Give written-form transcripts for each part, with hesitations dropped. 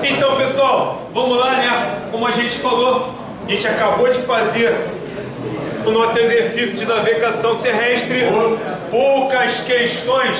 Então, pessoal, vamos lá, né? Como a gente falou, a gente acabou de fazer o nosso exercício de navegação terrestre. Poucas questões,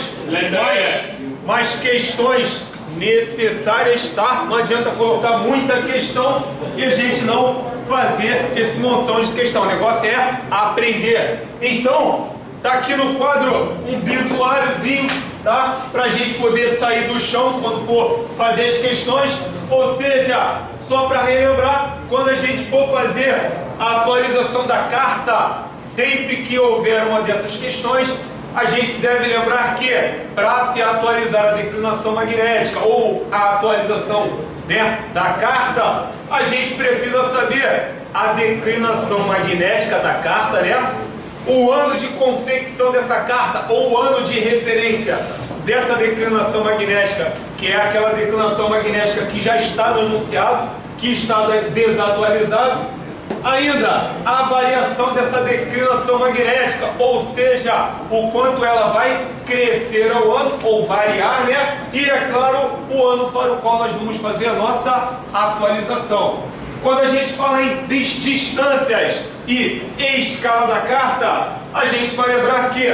mas questões necessárias, tá? Não adianta colocar muita questão e a gente não fazer esse montão de questão. O negócio é aprender. Então, tá aqui no quadro um visuáriozinho, tá? Pra gente poder sair do chão quando for fazer as questões. Ou seja, só para relembrar, quando a gente for fazer a atualização da carta, sempre que houver uma dessas questões, a gente deve lembrar que para se atualizar a declinação magnética ou a atualização, né, da carta, a gente precisa saber a declinação magnética da carta, né? O ano de confecção dessa carta ou o ano de referência dessa declinação magnética, que é aquela declinação magnética que já está no enunciado, que está desatualizado. Ainda a variação dessa declinação magnética, ou seja, o quanto ela vai crescer ao ano ou variar, né? E é claro, o ano para o qual nós vamos fazer a nossa atualização. Quando a gente fala em distâncias e escala da carta, a gente vai lembrar que,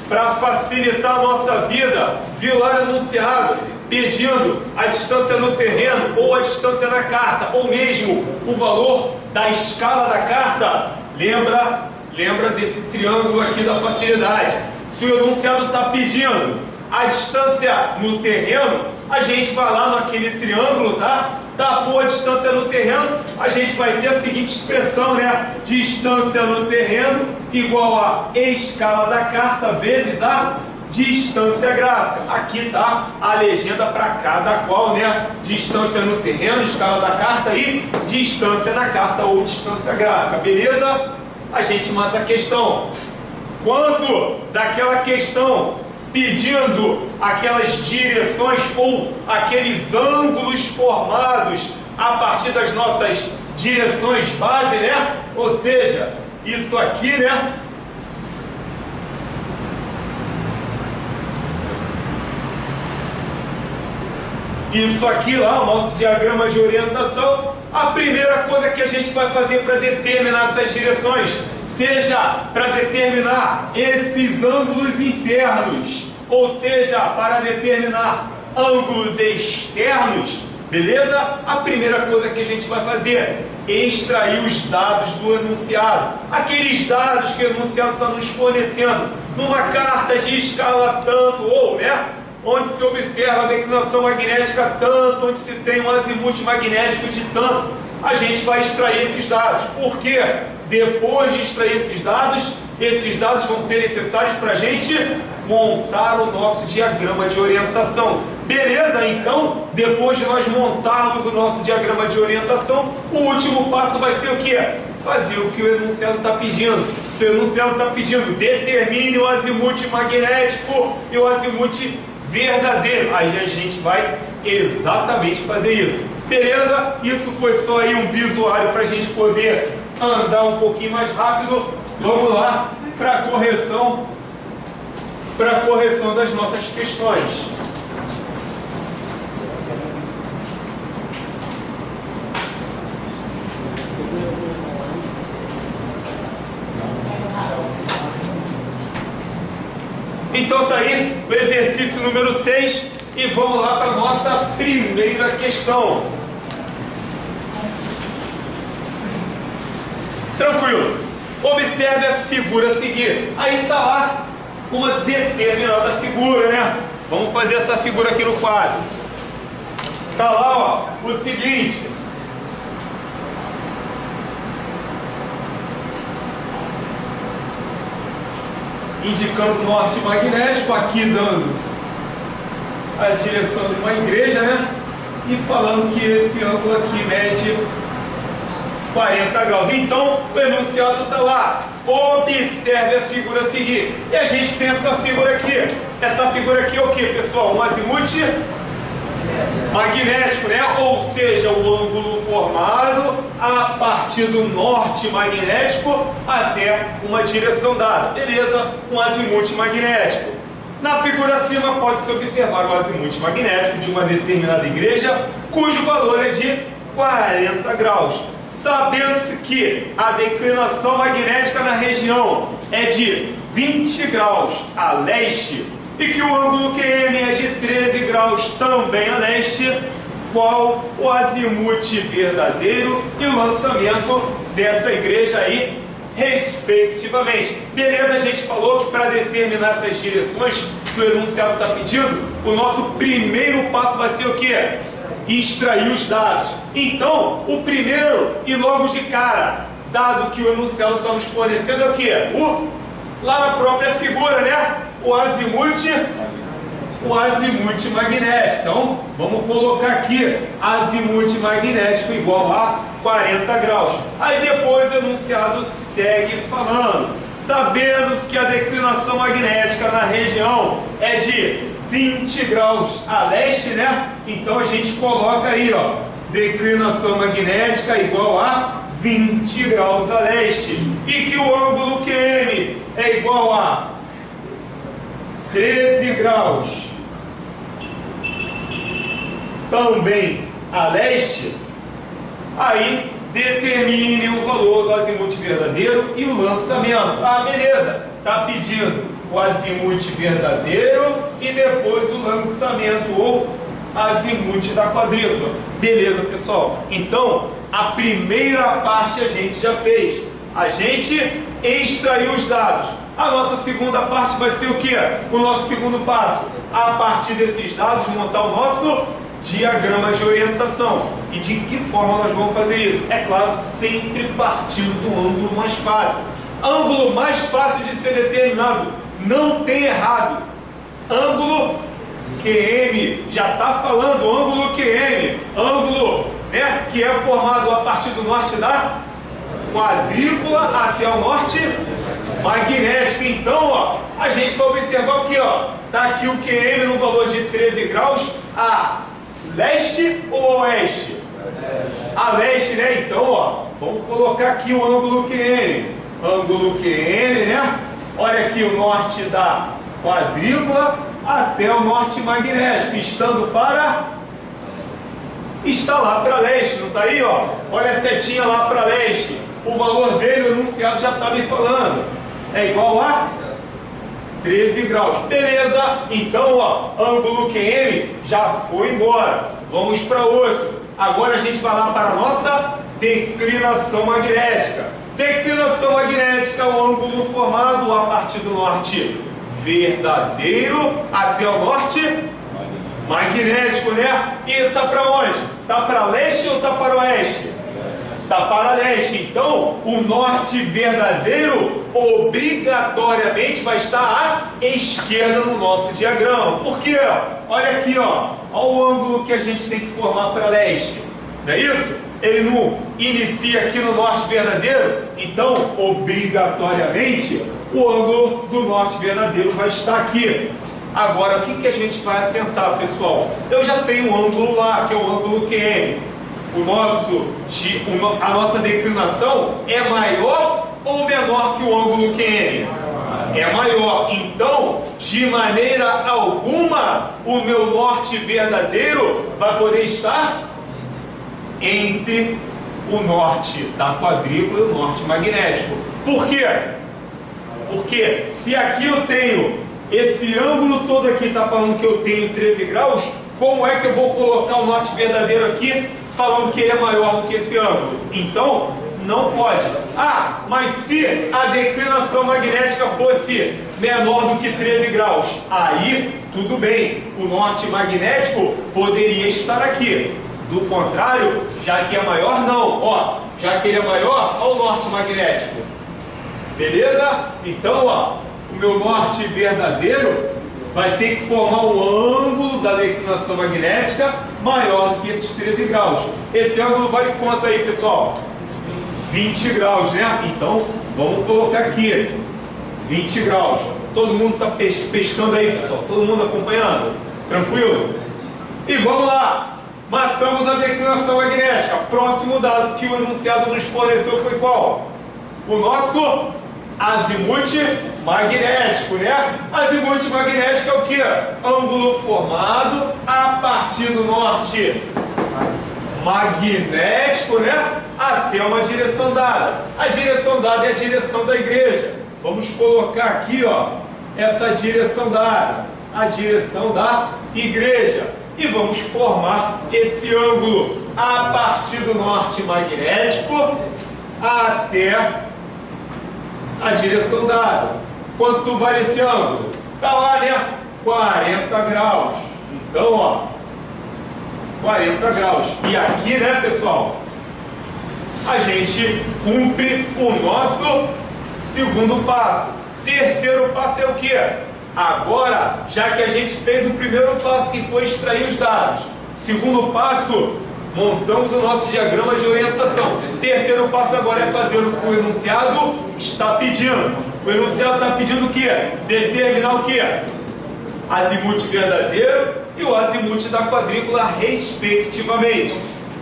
para facilitar a nossa vida, viu lá no enunciado pedindo a distância no terreno ou a distância na carta, ou mesmo o valor da escala da carta, lembra desse triângulo aqui da facilidade. Se o enunciado está pedindo a distância no terreno, a gente vai lá naquele triângulo, tá? Tapou a distância no terreno, a gente vai ter a seguinte expressão, né? Distância no terreno igual a escala da carta vezes a distância gráfica. Aqui tá a legenda para cada qual, né? Distância no terreno, escala da carta e distância na carta ou distância gráfica. Beleza? A gente mata a questão. Quando daquela questão pedindo aquelas direções ou aqueles ângulos formados a partir das nossas direções base, né? Ou seja, isso aqui, né? Isso aqui lá, o nosso diagrama de orientação. A primeira coisa que a gente vai fazer para determinar essas direções, seja para determinar esses ângulos internos, ou seja, para determinar ângulos externos, beleza? A primeira coisa que a gente vai fazer é extrair os dados do enunciado. Aqueles dados que o enunciado está nos fornecendo numa carta de escala tanto, ou, né? Onde se observa a declinação magnética tanto, onde se tem um azimuth magnético de tanto, a gente vai extrair esses dados. Por quê? Depois de extrair esses dados vão ser necessários para a gente montar o nosso diagrama de orientação. Beleza? Então, depois de nós montarmos o nosso diagrama de orientação, o último passo vai ser o quê? Fazer o que o enunciado está pedindo. Se o enunciado está pedindo, determine o azimuth magnético e o azimuth verdadeiro, aí a gente vai exatamente fazer isso. Beleza? Isso foi só aí um visuário para a gente poder andar um pouquinho mais rápido. Vamos lá para a correção das nossas questões. Então tá aí o exercício número 6 e vamos lá para a nossa primeira questão. Tranquilo. Observe a figura a seguir. Aí tá lá uma determinada figura, né? Vamos fazer essa figura aqui no quadro. Tá lá, ó, o seguinte. Indicando o norte magnético, aqui dando a direção de uma igreja, né? E falando que esse ângulo aqui mede 40 graus. Então, o enunciado está lá. Observe a figura a seguir. E a gente tem essa figura aqui. Essa figura aqui é o que, pessoal? Um azimuth magnético, né? Ou seja, o ângulo formado a partir do norte magnético até uma direção dada. Beleza? Um azimuth magnético. Na figura acima pode-se observar o azimuth magnético de uma determinada igreja, cujo valor é de 40 graus. Sabendo-se que a declinação magnética na região é de 20 graus a leste e que o ângulo QM é de 13 graus também a leste, qual o azimuth verdadeiro e o lançamento dessa igreja aí, respectivamente. Beleza, a gente falou que para determinar essas direções que o enunciado está pedindo, o nosso primeiro passo vai ser o quê? Extrair os dados. Então, o primeiro e logo de cara, dado que o enunciado está nos fornecendo é o quê? Lá na própria figura, né? O azimuth magnético. Então, vamos colocar aqui azimuth magnético igual a 40 graus. Aí depois o enunciado segue falando. Sabendo que a declinação magnética na região é de 20 graus a leste, né? Então a gente coloca aí, ó, declinação magnética igual a 20 graus a leste. E que o ângulo QM é igual a 13 graus também a leste, aí determine o valor do azimuth verdadeiro e o lançamento. Ah, beleza, está pedindo o azimuth verdadeiro e depois o lançamento ou azimuth da quadrícula. Beleza, pessoal? Então, a primeira parte a gente já fez. A gente extraiu os dados. A nossa segunda parte vai ser o quê? O nosso segundo passo. A partir desses dados, montar o nosso diagrama de orientação. E de que forma nós vamos fazer isso? É claro, sempre partindo do ângulo mais fácil. Ângulo mais fácil de ser determinado. Não tem errado. Ângulo QM. Já está falando ângulo QM. Ângulo, né, que é formado a partir do norte da quadrícula até o norte magnético. Então, ó, a gente vai observar o que, ó, tá aqui o QM no valor de 13 graus a leste ou oeste? A leste, né? Então, ó, vamos colocar aqui o ângulo QM. Ângulo QM, né? Olha aqui o norte da quadrícula até o norte magnético, estando para... está lá para leste, não está aí, ó? Olha a setinha lá para leste. O valor dele, o enunciado já está me falando. É igual a 13 graus. Beleza? Então, ó, ângulo QM já foi embora. Vamos para outro. Agora a gente vai lá para a nossa declinação magnética. Declinação magnética é o ângulo formado a partir do norte verdadeiro até o norte magnético, né? E está para onde? Está para leste ou está para oeste? Está para leste. Então, o norte verdadeiro obrigatoriamente vai estar à esquerda no nosso diagrama. Por quê? Olha aqui, ó. Olha o ângulo que a gente tem que formar para leste. Não é isso? Ele não inicia aqui no norte verdadeiro. Então, obrigatoriamente, o ângulo do norte verdadeiro vai estar aqui. Agora, o que a gente vai atentar, pessoal? Eu já tenho um ângulo lá, que é o ângulo QM. A nossa declinação é maior ou menor que o ângulo QM? É maior. Então, de maneira alguma, o meu norte verdadeiro vai poder estar entre o norte da quadrícula e o norte magnético. Por quê? Porque se aqui eu tenho esse ângulo todo aqui, está falando que eu tenho 13 graus, como é que eu vou colocar o norte verdadeiro aqui falando que ele é maior do que esse ângulo? Então, não pode. Ah, mas se a declinação magnética fosse menor do que 13 graus, aí tudo bem, o norte magnético poderia estar aqui. Do contrário, já que é maior, não. Ó, já que ele é maior, olha o norte magnético. Beleza? Então, ó, o meu norte verdadeiro vai ter que formar um ângulo da declinação magnética maior do que esses 13 graus. Esse ângulo vale quanto aí, pessoal? 20 graus, né? Então, vamos colocar aqui 20 graus. Todo mundo está pescando aí, pessoal? Todo mundo acompanhando? Tranquilo? E vamos lá! Matamos a declinação magnética. Próximo dado que o enunciado nos forneceu foi qual? O nosso Azimuth magnético, né? Azimuth magnético é o que? Ângulo formado a partir do norte magnético, né? Até uma direção dada. A direção dada é a direção da igreja. Vamos colocar aqui, ó, essa direção dada, a direção da igreja. E vamos formar esse ângulo a partir do norte magnético até a direção dada. Quanto vale esse ângulo? Está lá, né? 40 graus. Então, ó, 40 graus. E aqui, né, pessoal, a gente cumpre o nosso segundo passo. Terceiro passo é o quê? Agora, já que a gente fez o primeiro passo, que foi extrair os dados. Segundo passo, montamos o nosso diagrama de orientação. Terceiro passo agora é fazer o que o enunciado está pedindo. O enunciado está pedindo o quê? Determinar o quê? Azimuth verdadeiro e o azimuth da quadrícula, respectivamente.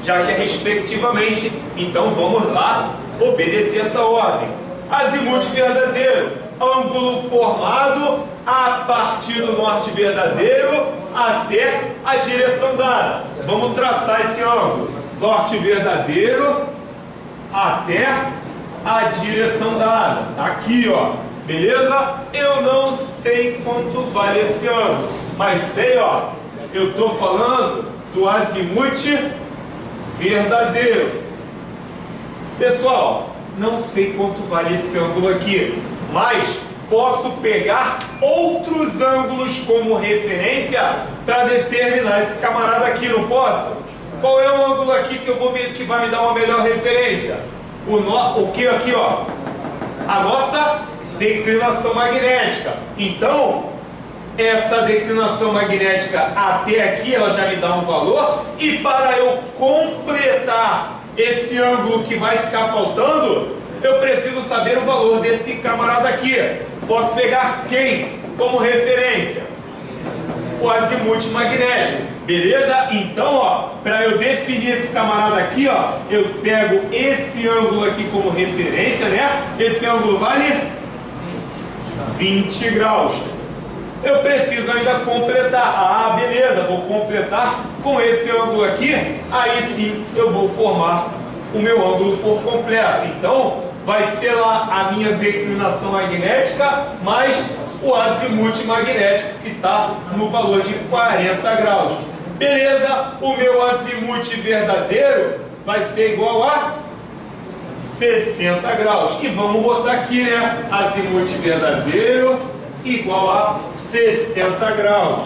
Já que é respectivamente, então vamos lá obedecer essa ordem. Azimuth verdadeiro, ângulo formado a partir do norte verdadeiro até a direção dada. Vamos traçar esse ângulo. Norte verdadeiro até a direção dada. Aqui, ó. Beleza? Eu não sei quanto vale esse ângulo, mas sei, ó. Eu estou falando do azimuth verdadeiro. Pessoal, não sei quanto vale esse ângulo aqui, mas posso pegar outros ângulos como referência para determinar esse camarada aqui, não posso? Qual é o ângulo aqui que vai me dar uma melhor referência? O que aqui, ó? A nossa declinação magnética. Então, essa declinação magnética até aqui, ela já me dá um valor, e para eu completar esse ângulo que vai ficar faltando, eu preciso saber o valor desse camarada aqui. Posso pegar quem como referência? O azimuth magnético. Beleza? Então, ó, para eu definir esse camarada aqui, ó, eu pego esse ângulo aqui como referência, né? Esse ângulo vale 20 graus. Eu preciso ainda completar. Ah, beleza, vou completar com esse ângulo aqui. Aí sim eu vou formar o meu ângulo por completo. Então, vai ser lá a minha declinação magnética mais o azimuth magnético, que está no valor de 40 graus. Beleza? O meu azimuth verdadeiro vai ser igual a 60 graus. E vamos botar aqui, né? Azimuth verdadeiro igual a 60 graus.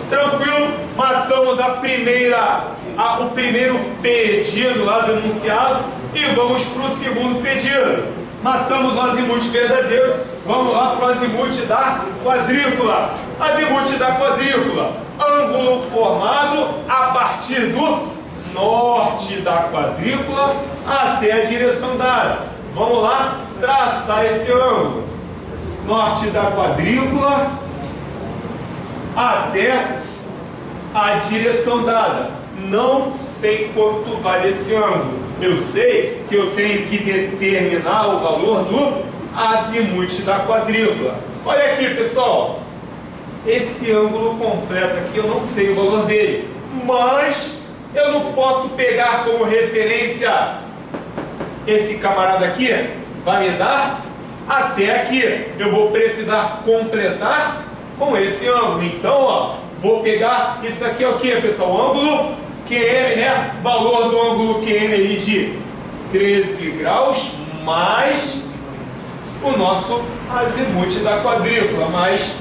Tranquilo? Matamos o primeiro pedido lá do enunciado e vamos para o segundo pedido. Matamos o azimuth verdadeiro, vamos lá para o azimuth da quadrícula. Azimuth da quadrícula, ângulo formado a partir do norte da quadrícula até a direção dada. Vamos lá traçar esse ângulo. Norte da quadrícula até a direção dada. Não sei quanto vale esse ângulo. Eu sei que eu tenho que determinar o valor do azimuth da quadrícula. Olha aqui, pessoal. Esse ângulo completo aqui, eu não sei o valor dele. Mas eu não posso pegar como referência esse camarada aqui. Vai me dar até aqui. Eu vou precisar completar com esse ângulo. Então, ó, vou pegar isso aqui, é o que, pessoal? O ângulo QM, né? Valor do ângulo QM ali de 13 graus, mais o nosso azimuth da quadrícula, mais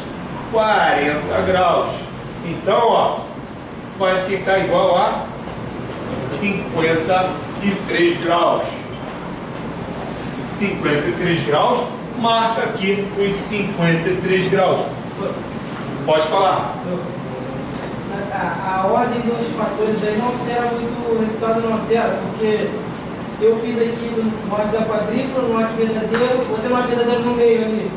40 graus. Então, ó, vai ficar igual a 53 graus. 53 graus, marca aqui os 53 graus. Pode falar. A ordem dos fatores aí não altera muito, o resultado não altera, porque eu fiz aqui no norte da quadrícula, no norte verdadeiro, botei o norte verdadeiro no meio ali.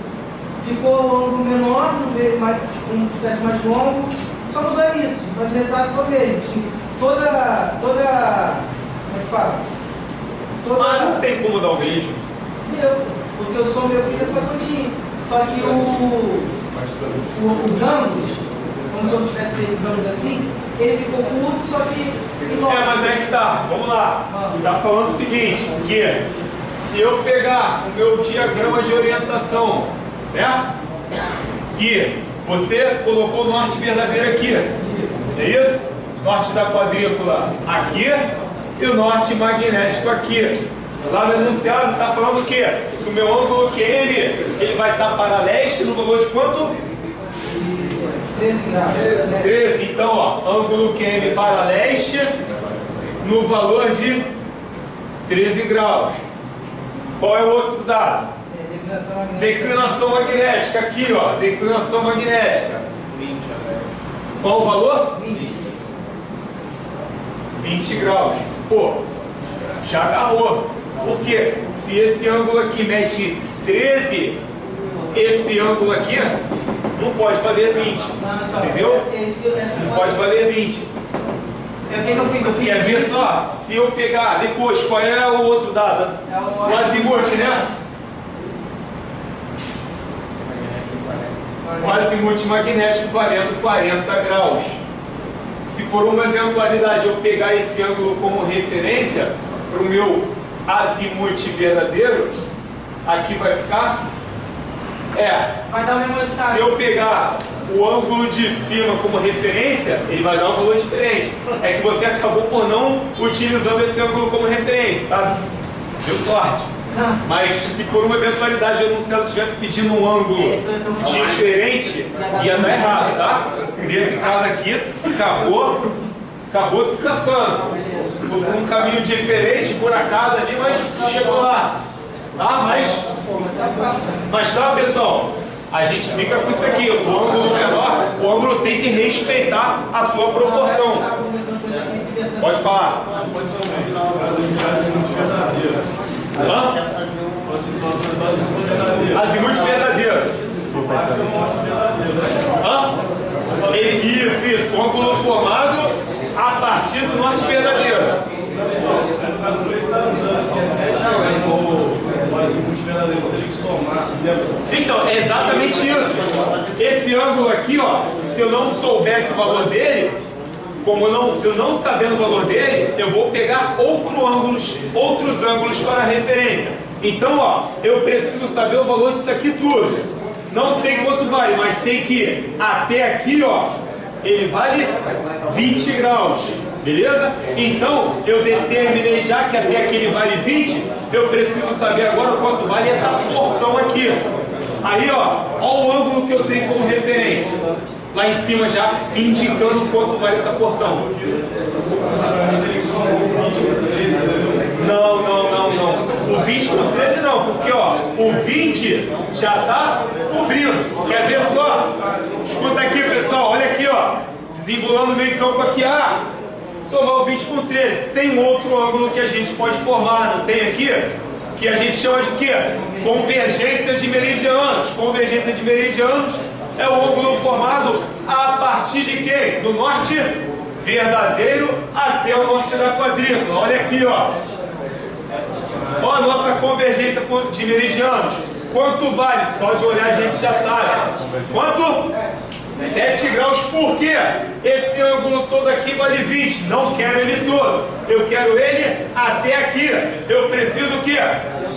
Ficou um ângulo menor, no meio, mais, como se fosse mais longo, só mudou isso, mas o resultado ficou o mesmo. Como é que fala? Mas não tem como dar o mesmo. Deu, porque o som meu fica essa quantia. Só que os ângulos, como se eu tivesse feito os ângulos assim, ele ficou curto, só que enorme. Mas é que tá, vamos lá. Tá falando o seguinte, que se eu pegar o meu diagrama de orientação, né? E você colocou o norte verdadeiro aqui, é isso? Norte da quadrícula aqui e o norte magnético aqui. Lá no enunciado está falando o quê? Que o meu ângulo QM, ele vai estar para leste no valor de quanto? 13 graus. 13. Então, ó, ângulo QM para leste no valor de 13 graus. Qual é o outro dado? Declinação magnética. Declinação magnética. Aqui, ó, declinação magnética. Qual o valor? 20 graus. Pô, já agarrou. Porque se esse ângulo aqui mede 13, esse ângulo aqui não pode valer 20. Entendeu? Não pode valer 20. O que eu fiz? Quer ver só? Se eu pegar depois, qual é o outro dado? O azimuth, né? O azimuth magnético valendo 40 graus. Se por uma eventualidade eu pegar esse ângulo como referência para o meu azimuth verdadeiro, aqui vai ficar? Vai dar o mesmo resultado. Se eu pegar o ângulo de cima como referência, ele vai dar um valor diferente. É que você acabou por não utilizando esse ângulo como referência, tá? Deu sorte. Mas se por uma eventualidade o enunciado estivesse pedindo um ângulo diferente, ia dar errado, tá? Nesse caso aqui, acabou se safando. Foi por um caminho diferente, por acaso ali, mas chegou lá. Tá? Mas tá, pessoal? A gente fica com isso aqui. O ângulo menor, o ângulo tem que respeitar a sua proporção. Pode falar. Azimuth verdadeiro. Isso. O ângulo formado a partir do norte verdadeiro. Então, é exatamente isso. Esse ângulo aqui, ó, se eu não soubesse o valor dele, como eu não sabendo o valor dele, eu vou pegar outros ângulos para referência. Então, ó, eu preciso saber o valor disso aqui tudo. Não sei quanto vale, mas sei que até aqui, ó, ele vale 20 graus. Beleza? Então, eu determinei já que até aqui ele vale 20, eu preciso saber agora quanto vale essa porção aqui. Aí, ó o ângulo que eu tenho como referência. Lá em cima já indicando quanto vale essa porção. Não. O 20 com 13 não, porque ó, o 20 já está cobrindo. Quer ver só? Escuta aqui, pessoal, olha aqui, ó. Desembolando meio campo aqui, somar o 20 com 13. Tem outro ângulo que a gente pode formar, não tem aqui? Que a gente chama de quê? Convergência de meridianos. Convergência de meridianos é o ângulo formado a partir de quem? Do norte verdadeiro até o norte da quadrícula. Olha aqui, ó. Ó a nossa convergência de meridianos. Quanto vale? Só de olhar a gente já sabe. Quanto? 7 graus. Por quê? Esse ângulo todo aqui vale 20. Não quero ele todo. Eu quero ele até aqui. Eu preciso o quê?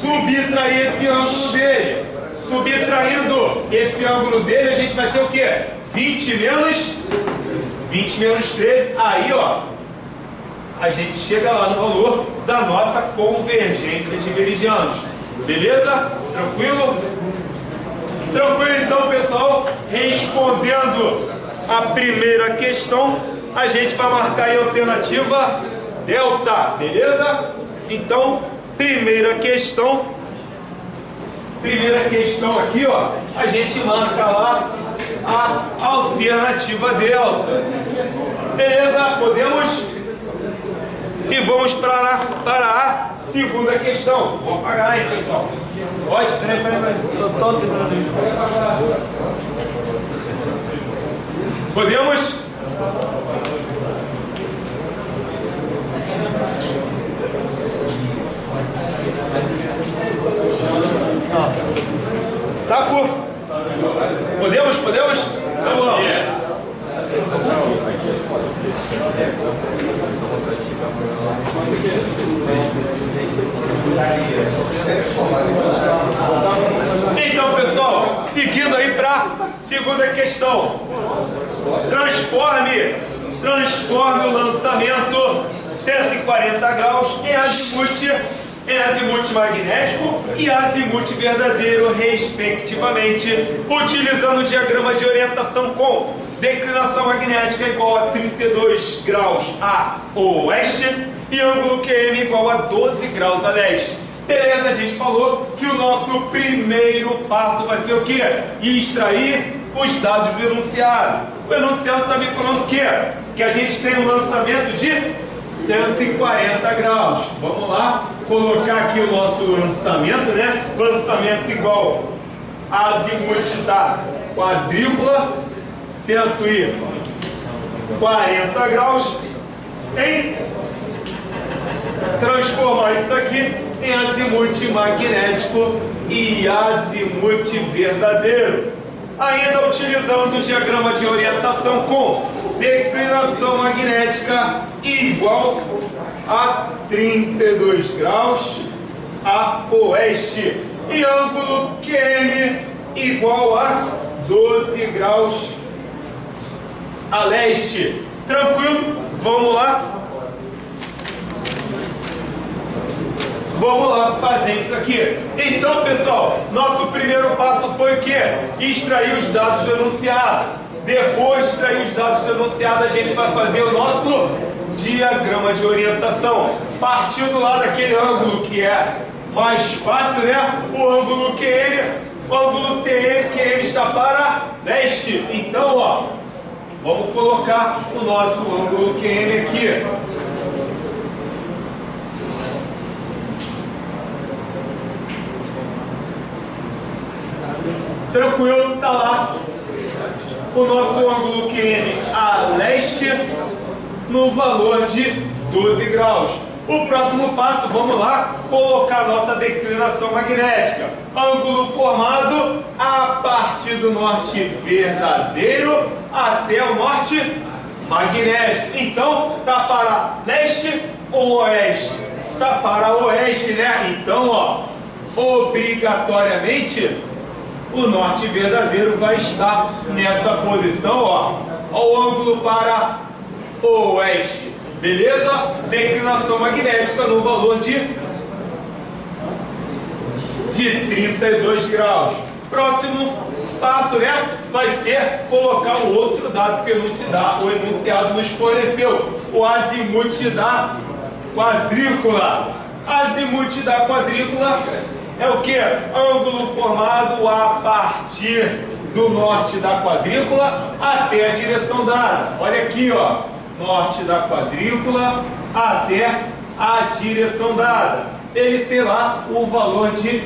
Subtrair esse ângulo dele. Subtraindo esse ângulo dele, a gente vai ter o quê? 20 menos 13. Aí, ó, a gente chega lá no valor da nossa convergência de meridianos. Beleza? Tranquilo? Tranquilo, então, pessoal? Respondendo a primeira questão, a gente vai marcar aí a alternativa delta, beleza? Então, primeira questão aqui, ó, a gente marca lá a alternativa delta. Beleza? Podemos? E vamos para a segunda questão. Vamos pagar aí, pessoal. Pode? Peraí. Podemos? Então, pessoal, seguindo aí para a segunda questão. Transforme o lançamento 140 graus em azimuth magnético e azimuth verdadeiro, respectivamente, utilizando o diagrama de orientação com declinação magnética igual a 32 graus a oeste e ângulo QM igual a 12 graus a leste. Beleza, a gente falou que o nosso primeiro passo vai ser o quê? Extrair os dados do enunciado. O enunciado está me falando o quê? Que a gente tem um lançamento de 140 graus. Vamos lá, colocar aqui o nosso lançamento, né? Lançamento igual a azimuth da quadrícula, 140 graus, em transformar isso aqui em azimuth magnético e azimuth verdadeiro. Ainda utilizando o diagrama de orientação com declinação magnética igual a 32 graus a oeste e ângulo QM igual a 12 graus a leste. Tranquilo? Vamos lá? Vamos lá fazer isso aqui. Então, pessoal, nosso primeiro passo foi o quê? Extrair os dados do enunciado. Depois de extrair os dados do enunciado, a gente vai fazer o nosso diagrama de orientação. Partindo lá daquele ângulo que é mais fácil, né? O ângulo QM, o ângulo TM, QM está para leste. Então, ó, vamos colocar o nosso ângulo QM aqui. Tranquilo, tá lá o nosso ângulo QM a leste no valor de 12 graus. O próximo passo, vamos lá, colocar nossa declinação magnética. Ângulo formado a partir do norte verdadeiro até o norte magnético. Então, tá para leste ou oeste? Tá para oeste, né? Então, ó, obrigatoriamente o norte verdadeiro vai estar nessa posição, ó, ao ângulo para o oeste. Beleza? Declinação magnética no valor de 32 graus. Próximo passo, né, vai ser colocar o outro dado que o enunciado nos forneceu, o azimuth da quadrícula. Azimuth da quadrícula é o que? Ângulo formado a partir do norte da quadrícula até a direção dada. Olha aqui, ó, norte da quadrícula até a direção dada. Ele tem lá o valor de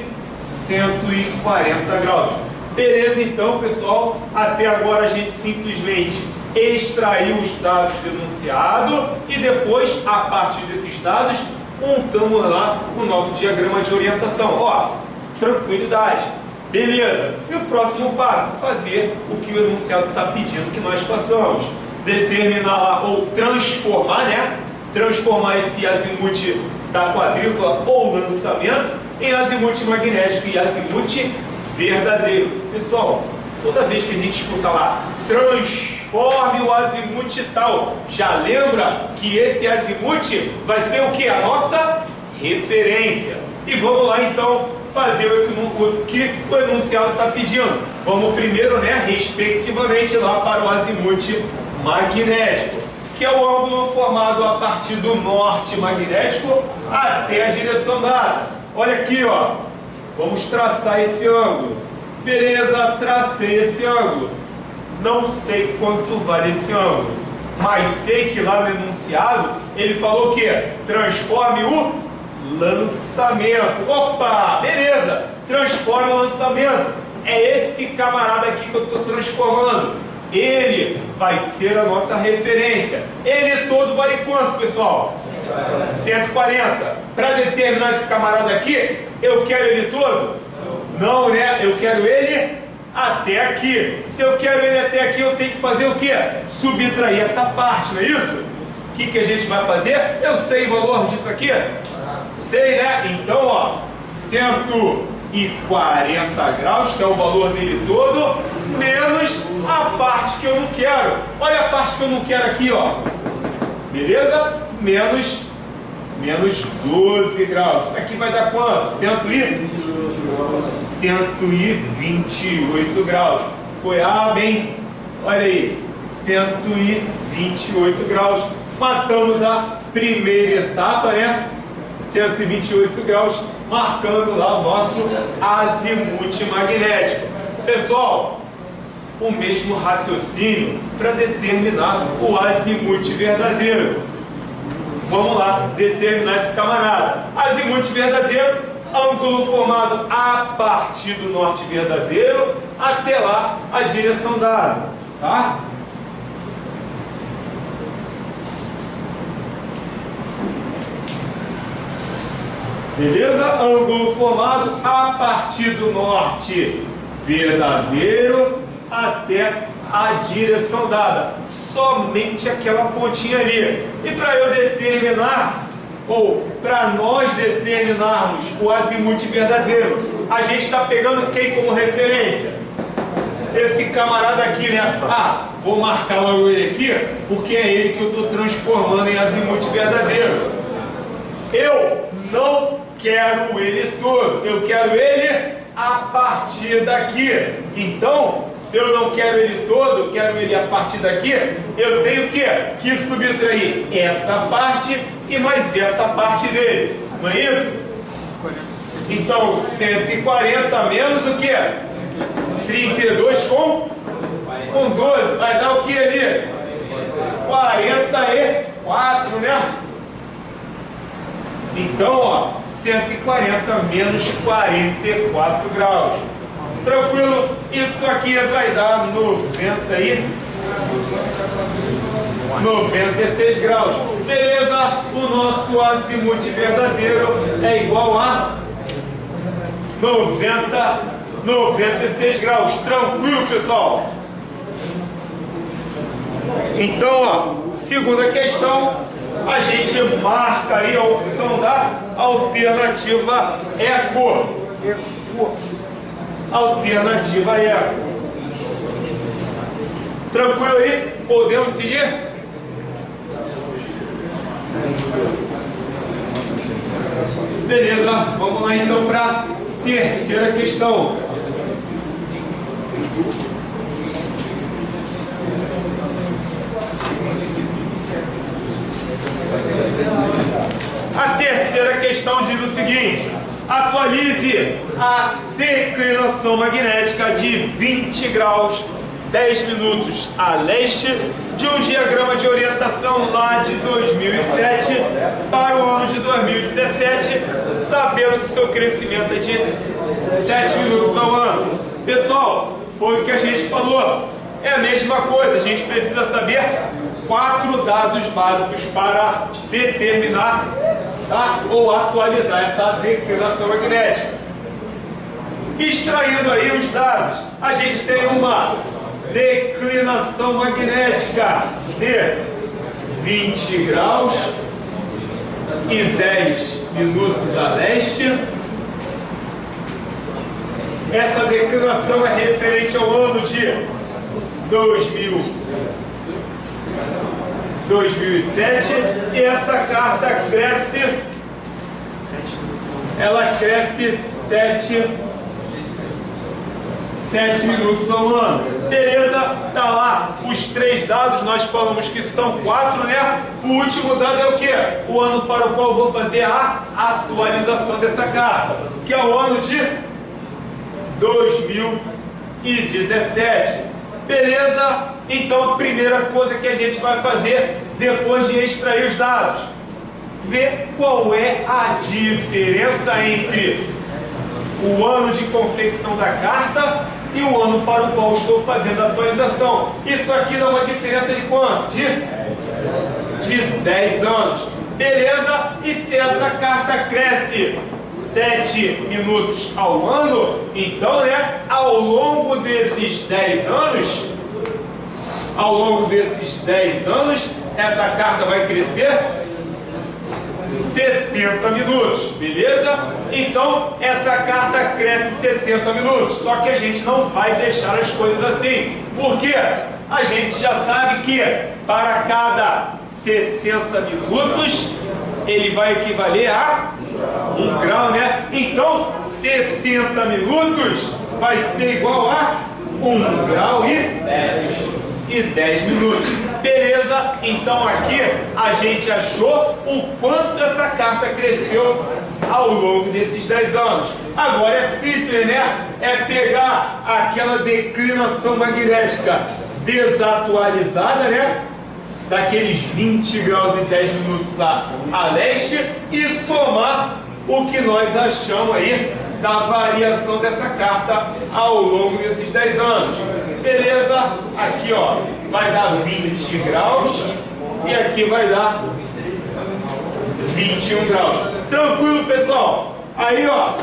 140 graus. Beleza, então, pessoal, até agora a gente simplesmente extraiu os dados do enunciado e depois, a partir desses dados, montamos lá o nosso diagrama de orientação. Ó, tranquilidade. Beleza. E o próximo passo? Fazer o que o enunciado está pedindo que nós façamos. Determinar lá, ou transformar, né? Transformar esse azimuth da quadrícula ou lançamento em azimuth magnético e azimuth verdadeiro. Pessoal, toda vez que a gente escuta lá, transforme o azimuth tal, já lembra que esse azimuth vai ser o que? A nossa referência. E vamos lá então fazer o que o enunciado está pedindo. Vamos primeiro, né, respectivamente lá para o azimuth magnético, que é o ângulo formado a partir do norte magnético até a direção dada. Olha aqui, ó, vamos traçar esse ângulo. Beleza, tracei esse ângulo. Não sei quanto vale esse ângulo, mas sei que lá no enunciado ele falou o quê? Transforme o lançamento. Opa, beleza, transforme o lançamento. É esse camarada aqui que eu estou transformando. Ele vai ser a nossa referência. Ele todo vale quanto, pessoal? 140. Para determinar esse camarada aqui, eu quero ele todo? Não, né? Eu quero ele até aqui. Se eu quero ele até aqui, eu tenho que fazer o quê? Subtrair essa parte, não é isso? que a gente vai fazer? Eu sei o valor disso aqui? Sei, né? Então, ó, 140 graus, que é o valor dele todo, menos a parte que eu não quero. Olha a parte que eu não quero aqui, ó. Beleza? Menos 12 graus. Isso aqui vai dar quanto? 128 graus. Foi bem. Olha aí. 128 graus. Matamos a primeira etapa, né? 128 graus, marcando lá o nosso azimute magnético. Pessoal, o mesmo raciocínio para determinar o azimute verdadeiro. Vamos lá, determinar esse camarada. Azimute verdadeiro, ângulo formado a partir do norte verdadeiro até lá a direção dada, tá? Beleza? Ângulo formado a partir do norte verdadeiro até a direção dada. Somente aquela pontinha ali. E para eu determinar, ou para nós determinarmos o azimute verdadeiro, a gente está pegando quem como referência? Esse camarada aqui, né? Ah, vou marcar logo ele aqui, porque é ele que eu estou transformando em azimute verdadeiro. Eu não quero ele todo, eu quero ele a partir daqui. Então, se eu não quero ele todo, eu quero ele a partir daqui, eu tenho que subtrair essa parte e mais essa parte dele, não é isso? Então, 140 menos o que? 32 com 12, vai dar o que ali? 44, né? Então, ó, 140 menos 44 graus. Tranquilo? Isso aqui vai dar 96 graus. Beleza? O nosso azimute verdadeiro é igual a 96 graus. Tranquilo, pessoal? Então, ó, segunda questão, a gente marca aí a opção da alternativa eco. Alternativa eco. Tranquilo aí? Podemos seguir? Beleza, vamos lá então para a terceira questão. A terceira questão diz o seguinte: atualize a declinação magnética de 20 graus 10 minutos a leste de um diagrama de orientação lá de 2007 para o ano de 2017, sabendo que o seu crescimento é de 7 minutos ao ano. Pessoal, foi o que a gente falou. É a mesma coisa, a gente precisa saber 4 dados básicos para determinar, tá? Ou atualizar essa declinação magnética. Extraindo aí os dados, a gente tem uma declinação magnética de 20 graus e 10 minutos a leste. Essa declinação é referente ao ano de 2007, e essa carta cresce, ela cresce 7 minutos ao ano. Beleza? Tá lá os 3 dados, nós falamos que são 4, né? O último dado é o que? O ano para o qual eu vou fazer a atualização dessa carta, que é o ano de 2017. Beleza? Então a primeira coisa que a gente vai fazer depois de extrair os dados, ver qual é a diferença entre o ano de confecção da carta e o ano para o qual estou fazendo a atualização. Isso aqui dá uma diferença de quanto? De 10 anos. Beleza? E se essa carta cresce 7 minutos ao ano, então, né, ao longo desses 10 anos, essa carta vai crescer 70 minutos, beleza? Então, essa carta cresce 70 minutos. Só que a gente não vai deixar as coisas assim. Por quê? A gente já sabe que para cada 60 minutos, ele vai equivaler a 1 grau, né? Então, 70 minutos vai ser igual a 1 grau e 10 minutos. Beleza? Então aqui a gente achou o quanto essa carta cresceu ao longo desses 10 anos. Agora é simples, né? É pegar aquela declinação magnética desatualizada, né? Daqueles 20 graus e 10 minutos a leste e somar o que nós achamos aí da variação dessa carta ao longo desses 10 anos. Beleza? Aqui, ó, vai dar 20 graus e aqui vai dar 21 graus. Tranquilo, pessoal? Aí, ó,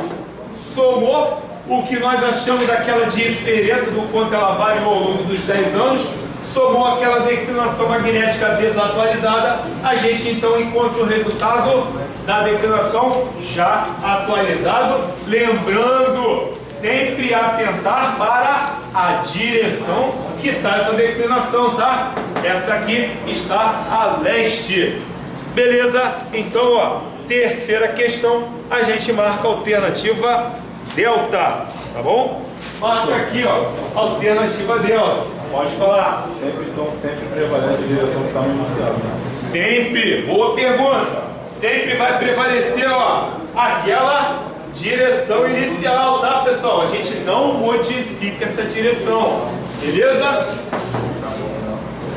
somou o que nós achamos daquela diferença do quanto ela variou ao longo dos 10 anos, somou aquela declinação magnética desatualizada, a gente então encontra o resultado da declinação já atualizado, lembrando sempre atentar para a direção que está essa declinação, tá? Essa aqui está a leste. Beleza? Então, ó, terceira questão, a gente marca a alternativa delta, tá bom? Marca aqui, ó, alternativa delta. Pode falar. Sempre prevalece a direção que está no enunciado. Sempre, boa pergunta. Sempre vai prevalecer, ó, aquela direção inicial, tá, pessoal? A gente não modifica essa direção, beleza?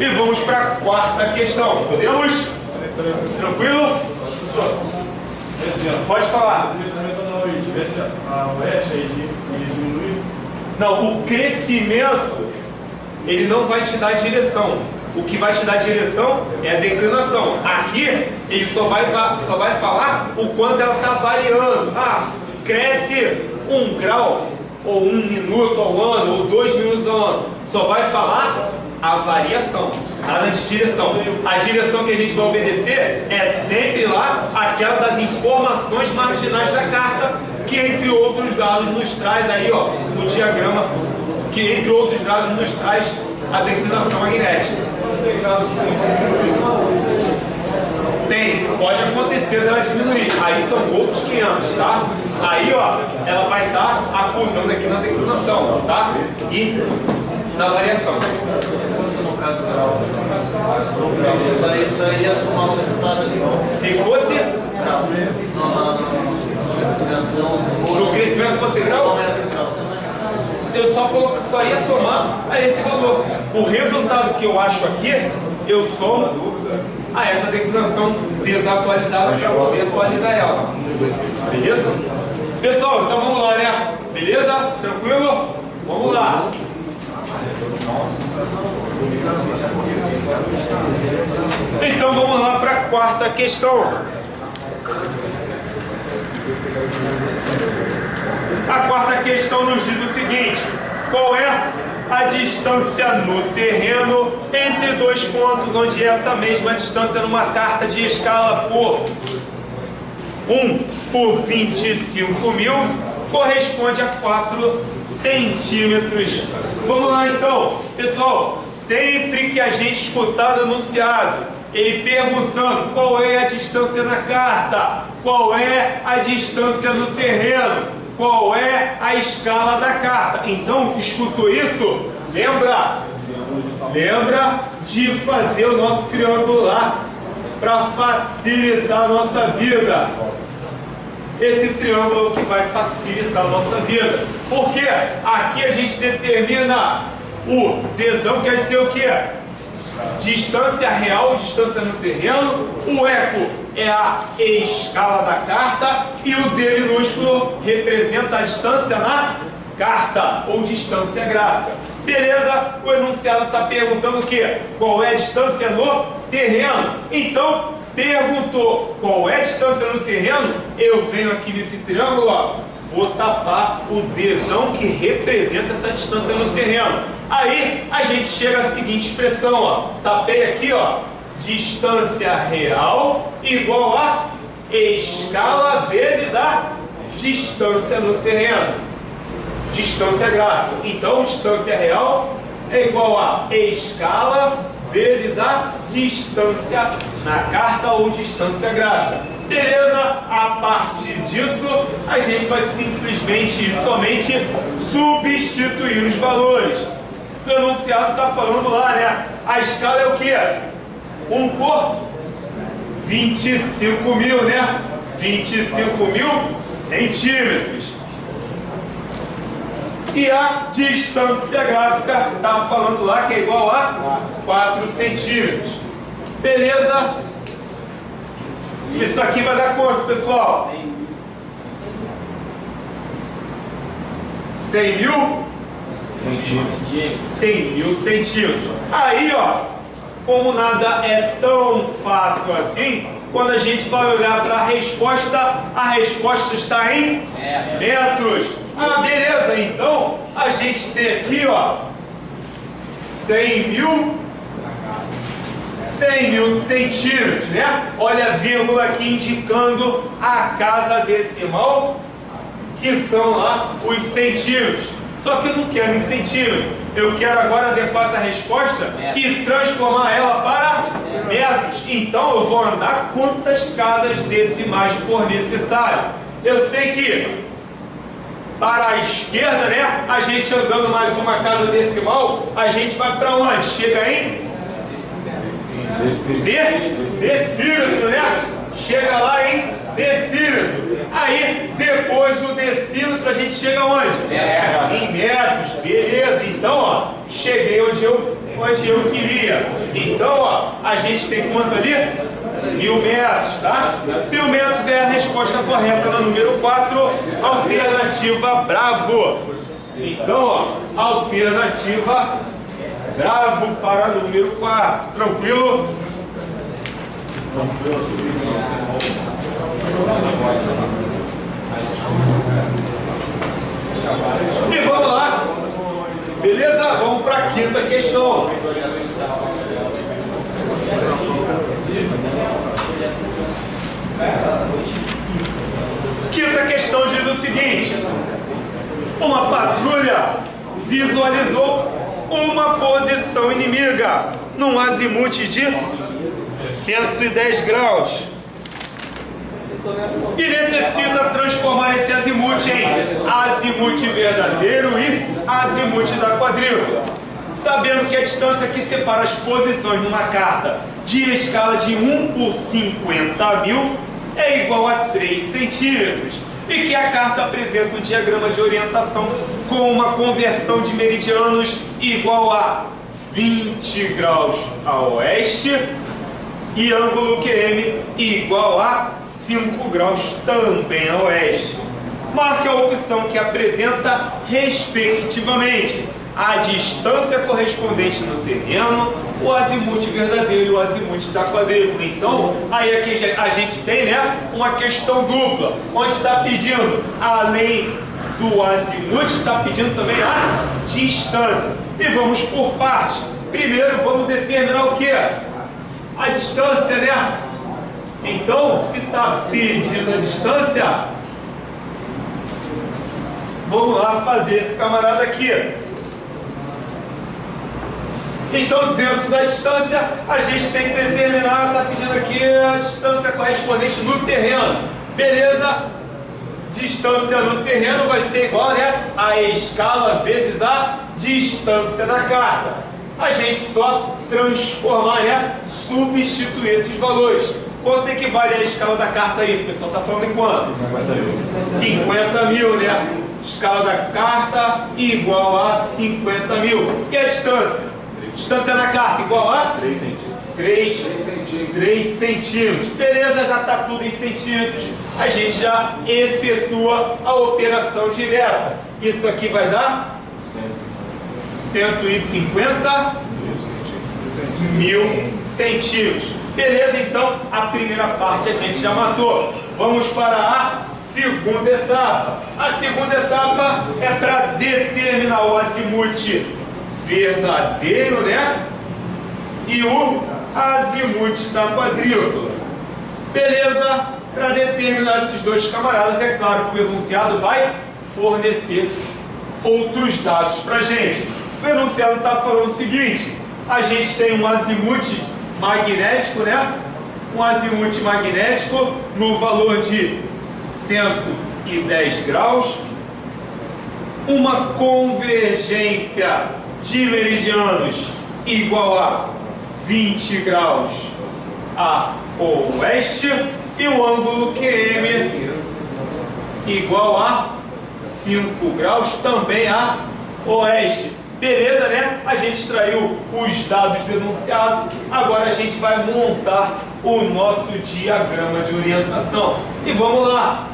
E vamos para a quarta questão. Podemos? Tranquilo? Pode falar. Não, o crescimento ele não vai te dar direção. O que vai te dar direção é a declinação. Aqui ele só vai falar o quanto ela está variando. Ah, cresce 1 grau, ou 1 minuto ao ano, ou 2 minutos ao ano. Só vai falar a variação, nada de direção. A direção que a gente vai obedecer é sempre lá aquela das informações marginais da carta, que entre outros dados nos traz aí, ó, no diagrama, que entre outros dados nos traz a declinação magnética. Tem, pode acontecer dela diminuir, aí são outros 500, tá? Aí, ó, ela vai estar acusando aqui na declinação, tá? E na variação. Se fosse no caso grau, isso aí ia somar o resultado ali. Se fosse no crescimento, se fosse grau, eu só ia somar a esse valor. O resultado que eu acho aqui, eu somo a essa declinação desatualizada para você atualizar ela. Beleza? Pessoal, então vamos lá, né? Beleza? Tranquilo? Vamos lá. Então vamos lá para a quarta questão. A quarta questão nos diz o seguinte: qual é a distância no terreno entre dois pontos onde essa mesma distância numa carta de escala por 1 por 25 mil corresponde a 4 centímetros. Vamos lá então, pessoal, sempre que a gente escutar o enunciado, ele perguntando qual é a distância na carta, qual é a distância no terreno, qual é a escala da carta. Então, escutou isso? Lembra de fazer o nosso triângulo lá para facilitar a nossa vida. Esse triângulo é o que vai facilitar a nossa vida. Porque aqui a gente determina o Dzão, quer dizer o quê? Distância real, distância no terreno. O eco é a escala da carta e o D minúsculo representa a distância na carta ou distância gráfica. Beleza? O enunciado está perguntando o quê? Qual é a distância no terreno? Então, perguntou qual é a distância no terreno, eu venho aqui nesse triângulo, ó, vou tapar o Dzão que representa essa distância no terreno. Aí a gente chega à seguinte expressão, ó, tapei aqui, ó, distância real igual a escala vezes a distância no terreno. Distância gráfica. Então, distância real é igual a escala vezes a distância na carta ou distância gráfica. Beleza? A partir disso, a gente vai simplesmente e somente substituir os valores. O enunciado está falando lá, né? A escala é o quê? 1 por 25 mil, né? 25 mil centímetros. E a distância gráfica está falando lá que é igual a 4 centímetros. Beleza? Isso aqui vai dar quanto, pessoal? 100 mil? 100 mil centímetros. Aí, ó, como nada é tão fácil assim, quando a gente vai olhar para a resposta está em metros. Ah, beleza, então a gente tem aqui, ó, 100 mil centímetros, né? Olha a vírgula aqui indicando a casa decimal, que são lá os centímetros. Só que eu não quero em centímetros, eu quero agora adequar essa resposta e transformar ela para metros. Então eu vou andar quantas casas decimais for necessário. Eu sei que para a esquerda, né? A gente andando mais uma casa decimal, a gente vai para onde? Chega em decímetro, né? Chega lá em decímetro. Aí, depois do decímetro, a gente chega onde? Em metros. Beleza. Então, ó, cheguei onde eu queria. Então, ó, a gente tem quanto ali? 1000 metros, tá? 1000 metros é a resposta correta na número 4, alternativa Bravo. Então, ó, alternativa Bravo para número 4. Tranquilo? E vamos lá. Beleza? Vamos para a quinta questão. Quinta questão diz o seguinte: uma patrulha visualizou uma posição inimiga num azimute de 110 graus e necessita transformar esse azimute em azimute verdadeiro e azimute da quadrícula. Sabendo que a distância que separa as posições numa carta de escala de 1 por 50 mil é igual a 3 centímetros e que a carta apresenta um diagrama de orientação com uma conversão de meridianos igual a 20 graus a oeste e ângulo QM igual a 5 graus também a oeste. Marque a opção que apresenta, respectivamente, a distância correspondente no terreno, o azimute verdadeiro e o azimute da quadrícula. Então, aí aqui a gente tem, né, uma questão dupla, onde está pedindo, além do azimute, está pedindo também a distância. E vamos por partes. Primeiro, vamos determinar o que? A distância, né? Então, se está pedindo a distância, vamos lá fazer esse camarada aqui. Então, dentro da distância, a gente tem que determinar, está pedindo aqui a distância correspondente no terreno. Beleza? Distância no terreno vai ser igual, né, a escala vezes a distância na carta. A gente só transformar, né, substituir esses valores. Quanto equivale a escala da carta aí? O pessoal está falando em quanto? 50 mil, né? Escala da carta igual a 50 mil. E a distância? Distância na carta igual a? 3 centímetros. 3 centímetros. Beleza, já está tudo em centímetros. A gente já efetua a operação direta. Isso aqui vai dar? 150 mil centímetros. Beleza, então a primeira parte a gente já matou. Vamos para a segunda etapa. A segunda etapa é para determinar o azimute verdadeiro, né? E o azimuth da quadrícula. Beleza? Para determinar esses dois camaradas, é claro que o enunciado vai fornecer outros dados para a gente. O enunciado está falando o seguinte: a gente tem um azimuth magnético, né? Um azimuth magnético no valor de 110 graus, uma convergência de meridianos igual a 20 graus a oeste e o ângulo QM igual a 5 graus também a oeste. Beleza, né? A gente extraiu os dados do enunciado, agora a gente vai montar o nosso diagrama de orientação. E vamos lá!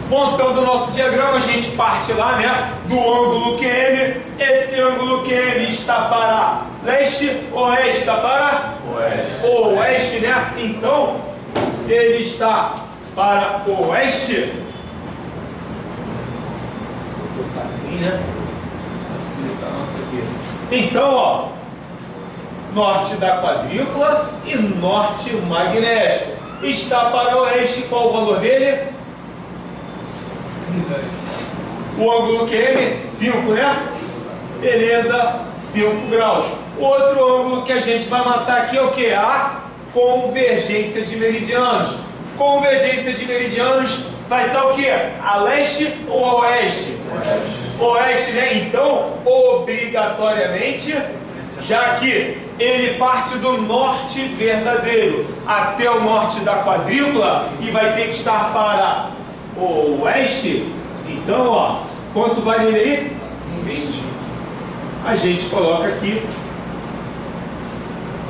Montando o nosso diagrama, a gente parte lá, né, do ângulo QM. Esse ângulo QM está para leste, oeste está para oeste, né? Então, se ele está para oeste, assim, né? Então, ó, norte da quadrícula e norte magnético. Está para oeste, qual o valor dele? O ângulo QM, 5, né? Beleza, 5 graus. Outro ângulo que a gente vai matar aqui é o que? A convergência de meridianos. Convergência de meridianos vai estar o que? A leste ou a oeste? Oeste, né? Então, obrigatoriamente, já que ele parte do norte verdadeiro até o norte da quadrícula e vai ter que estar para o oeste, então, ó, quanto vale ele aí? 20. A gente coloca aqui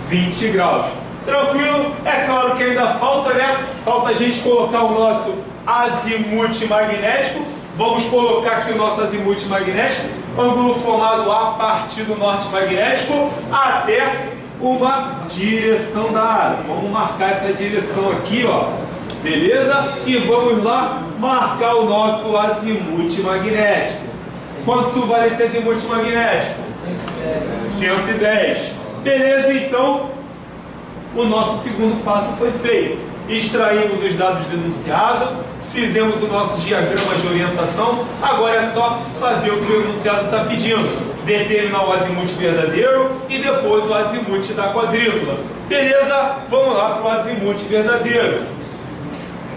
20 graus. Tranquilo? É claro que ainda falta, né? Falta a gente colocar o nosso azimuth magnético. Vamos colocar aqui o nosso azimuth magnético, ângulo formado a partir do norte magnético até uma direção dada. Vamos marcar essa direção aqui, ó. Beleza? E vamos lá marcar o nosso azimuth magnético. Quanto vale esse azimuth magnético? 110. Beleza, então o nosso segundo passo foi feito. Extraímos os dados do enunciado, fizemos o nosso diagrama de orientação. Agora é só fazer o que o enunciado está pedindo. Determinar o azimuth verdadeiro e depois o azimuth da quadrícula. Beleza? Vamos lá para o azimuth verdadeiro.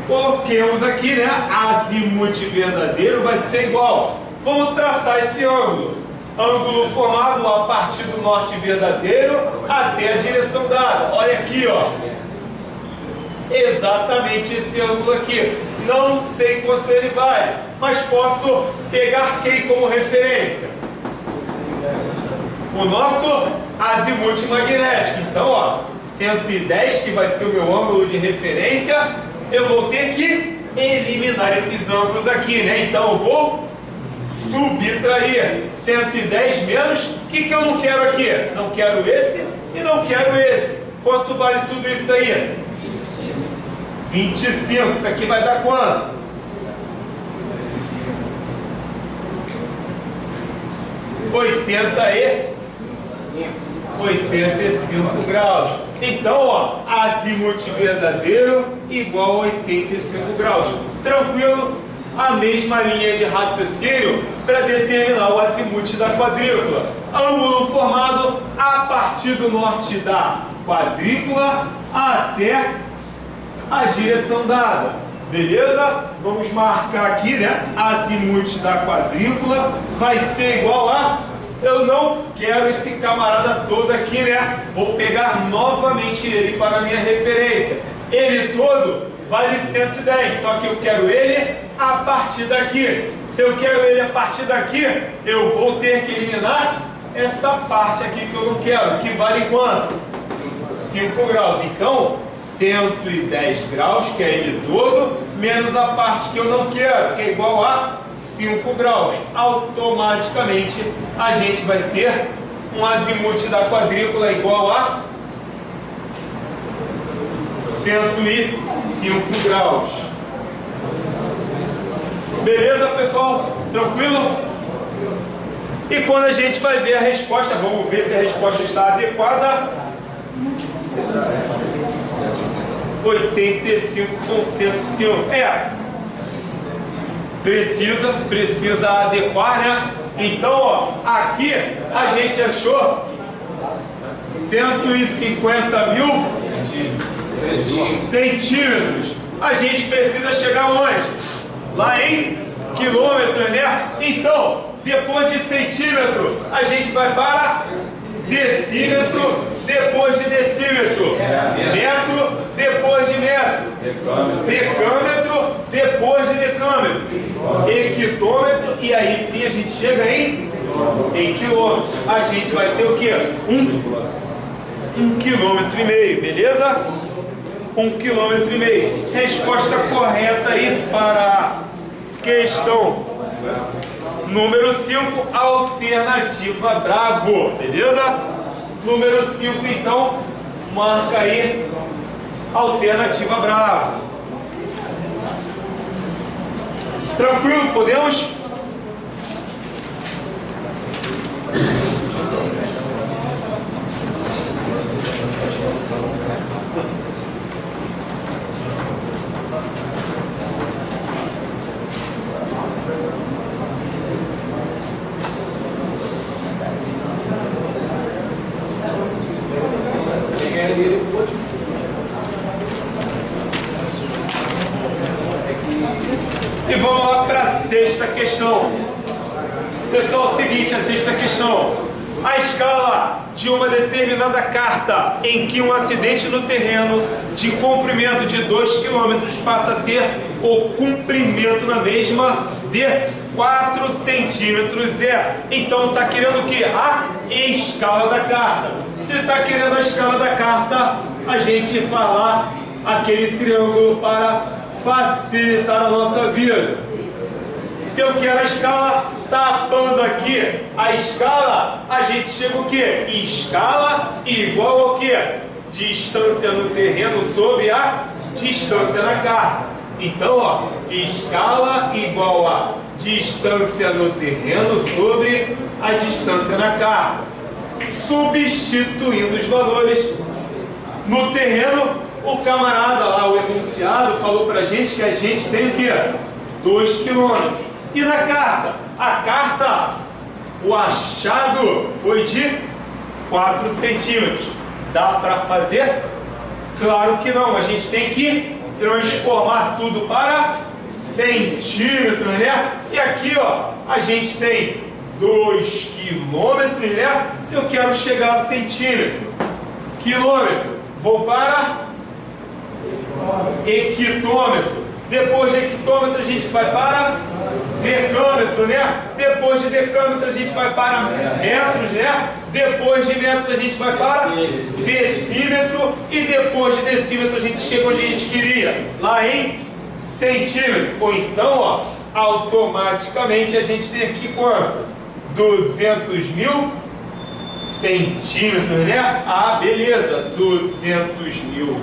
Coloquemos aqui, né? Azimuth verdadeiro vai ser igual. Vamos traçar esse ângulo. Ângulo formado a partir do norte verdadeiro até a direção dada. Olha aqui, ó. Exatamente esse ângulo aqui. Não sei quanto ele vale, mas posso pegar quem como referência? O nosso azimuth magnético. Então, ó, 110, que vai ser o meu ângulo de referência. Eu vou ter que eliminar esses ângulos aqui, né? Então eu vou subtrair 110 menos. O que eu não quero aqui? Não quero esse e não quero esse. Quanto vale tudo isso aí? 25. Isso aqui vai dar quanto? 85 graus. Então, ó, azimuth verdadeiro igual a 85 graus. Tranquilo? A mesma linha de raciocínio para determinar o azimuth da quadrícula. Ângulo formado a partir do norte da quadrícula até a direção dada. Beleza? Vamos marcar aqui, né? Azimuth da quadrícula vai ser igual a... Eu não quero esse camarada todo aqui, né? Vou pegar novamente ele para a minha referência. Ele todo vale 110, só que eu quero ele a partir daqui. Se eu quero ele a partir daqui, eu vou ter que eliminar essa parte aqui que eu não quero, que vale quanto? 5 graus. Então, 110 graus, que é ele todo, menos a parte que eu não quero, que é igual a 5 graus. Automaticamente a gente vai ter um azimuth da quadrícula igual a 105 5 graus. Beleza, pessoal? Tranquilo? E quando a gente vai ver a resposta, vamos ver se a resposta está adequada. 85,105. Precisa adequar, né? Então, ó, aqui a gente achou 150 mil centímetros. A gente precisa chegar onde? Lá em quilômetro, né? Então, depois de centímetro, a gente vai para decímetro, depois de decímetro, metro, depois de metro, decâmetro, depois de decâmetro, hectômetro, e aí sim a gente chega em quilômetro. A gente vai ter o quê? 1,5 quilômetro, beleza? 1,5 quilômetro. Resposta correta aí para a questão número 5, alternativa Bravo, beleza? Número 5, então, marca aí, alternativa Bravo. Tranquilo, podemos? E vamos lá para a sexta questão. Pessoal, é o seguinte, a sexta questão. A escala de uma determinada carta em que um acidente no terreno de comprimento de 2 km passa a ter o comprimento na mesma de 4 centímetros. Então está querendo o que? A escala da carta. Se está querendo a escala da carta, a gente faz lá aquele triângulo para facilitar a nossa vida. Se eu quero a escala, tapando aqui a escala, a gente chega o quê? Escala igual ao quê? Distância no terreno sobre a distância na carta. Então, ó, escala igual a distância no terreno sobre a distância na carta. Substituindo os valores no terreno, o camarada lá, o enunciado, falou pra gente que a gente tem o quê? 2 quilômetros. E na carta? A carta, o achado foi de 4 centímetros. Dá para fazer? Claro que não. A gente tem que transformar tudo para centímetros, né? E aqui, ó, a gente tem 2 quilômetros, né? Se eu quero chegar a centímetro, quilômetro, vou para hectômetro. Depois de hectômetro a gente vai para decâmetro, né? Depois de decâmetro a gente vai para metros, né? Depois de metros a gente vai para decímetro. E depois de decímetro a gente chega onde a gente queria, lá em centímetro. Ou então, ó, automaticamente a gente tem aqui quanto? 200 mil centímetros, né? Ah, beleza, 200 mil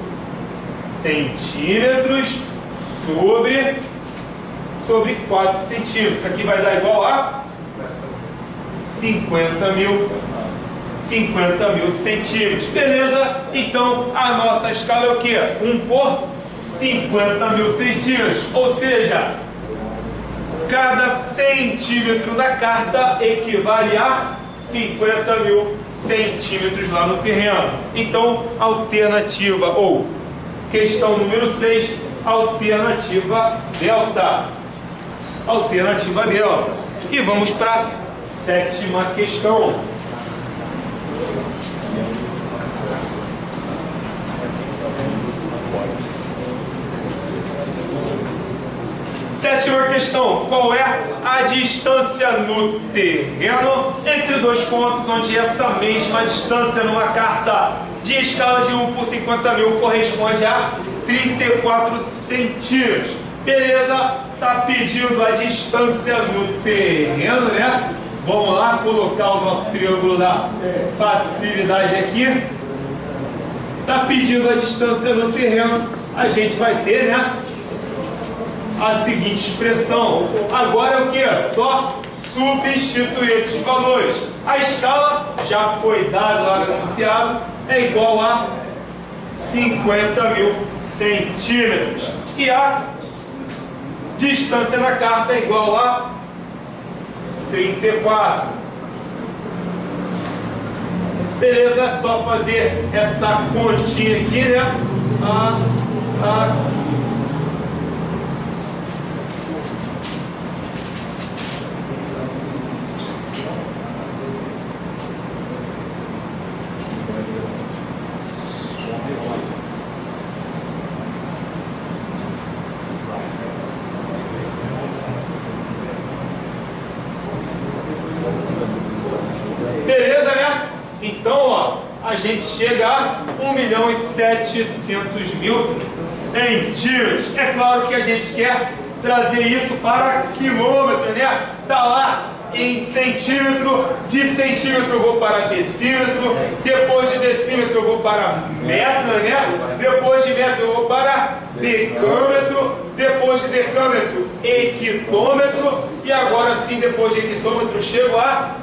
centímetros sobre 4 centímetros. Isso aqui vai dar igual a 50 mil centímetros. Beleza? Então, a nossa escala é o quê? 1 por 50 mil centímetros. Ou seja, cada centímetro da carta equivale a 50 mil centímetros lá no terreno. Então, alternativa ou questão número 6, alternativa delta. Alternativa delta. E vamos para a sétima questão. Sétima questão. Qual é a distância no terreno entre dois pontos onde essa mesma distância numa carta de escala de 1 por 50 mil corresponde a 34 centímetros? Beleza? Está pedindo a distância no terreno, né? Vamos lá colocar o nosso triângulo da facilidade aqui. Está pedindo a distância no terreno a gente vai ter, né, a seguinte expressão. Agora é o que? Só substituir esses valores. A escala já foi dada lá no enunciado, é igual a 50.000 centímetros. E a distância na carta é igual a 34. Beleza, é só fazer essa continha aqui, né? Beleza, né? Então, ó, a gente chega a 1.700.000 centímetros. É claro que a gente quer trazer isso para quilômetro, né? Tá lá em centímetro, de centímetro eu vou para decímetro, depois de decímetro eu vou para metro, né? Depois de metro eu vou para decâmetro, depois de decâmetro, hectômetro, e agora sim, depois de hectômetro, chego a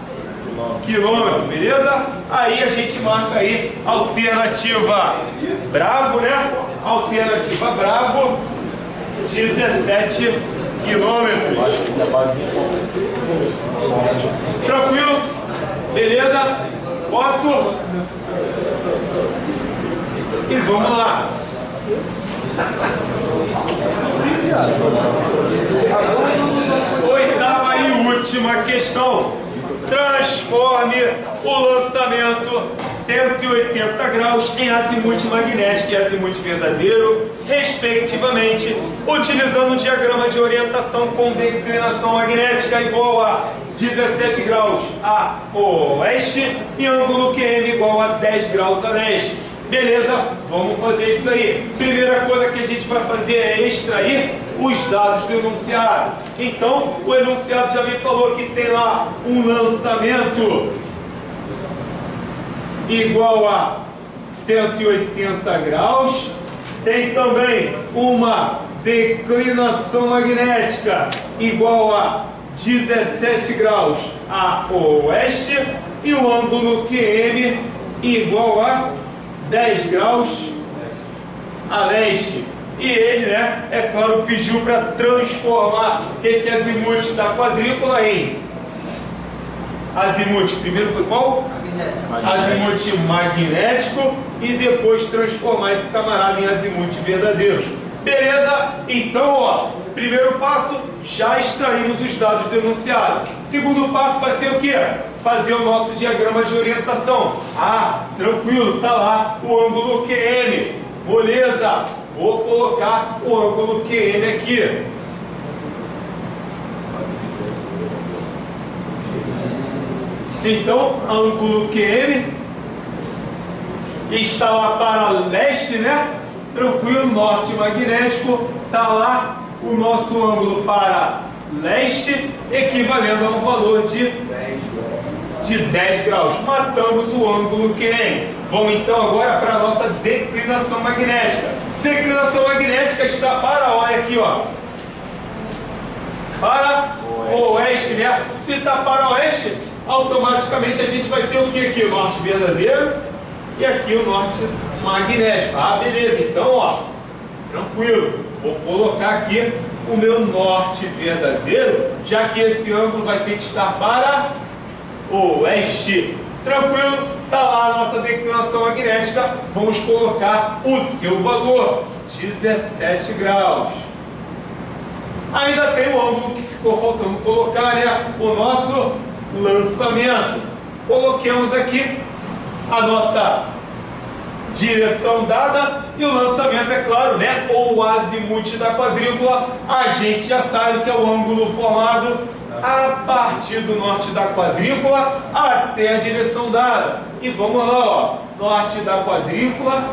quilômetro, beleza? Aí a gente marca aí alternativa Bravo, né? Alternativa Bravo, 17 quilômetros. Tranquilo? Beleza? Posso? E vamos lá. Oitava e última questão. Transforme o lançamento 180 graus em azimuth magnético e azimuth verdadeiro, respectivamente, utilizando um diagrama de orientação com declinação magnética igual a 17 graus a oeste e ângulo QM igual a 10 graus a leste. Beleza? Vamos fazer isso aí. Primeira coisa que a gente vai fazer é extrair os dados do enunciado. Então, o enunciado já me falou que tem lá um lançamento igual a 180 graus. Tem também uma declinação magnética igual a 17 graus a oeste e o ângulo QM igual a 10 graus a leste. E ele, né, é claro, pediu para transformar esse azimuth da quadrícula em azimuth. Primeiro foi qual? Azimuth magnético e depois transformar esse camarada em azimuth verdadeiro. Beleza? Então, ó, primeiro passo, já extraímos os dados do enunciado. Segundo passo vai ser o quê? Fazer o nosso diagrama de orientação. Ah, tranquilo, tá lá o ângulo QM. Beleza? Vou colocar o ângulo QM aqui. Então, ângulo QM está lá para leste, né? Tranquilo, norte magnético, está lá o nosso ângulo para leste, equivalendo a um valor de 10 graus. Matamos o ângulo QM. Vamos então agora para a nossa declinação magnética. Declinação magnética está para, olha aqui, ó, para oeste, né? Se está para oeste, automaticamente a gente vai ter o que aqui? O norte verdadeiro e aqui o norte magnético. Ah, beleza. Então, ó, tranquilo. Vou colocar aqui o meu norte verdadeiro, já que esse ângulo vai ter que estar para oeste. Tranquilo? Está lá a nossa declinação magnética. Vamos colocar o seu valor, 17 graus. Ainda tem o ângulo que ficou faltando colocar, né? O nosso lançamento. Coloquemos aqui a nossa direção dada e o lançamento, é claro, né? Ou o azimuth da quadrícula. A gente já sabe que é o ângulo formado a partir do norte da quadrícula até a direção dada. E vamos lá, ó, norte da quadrícula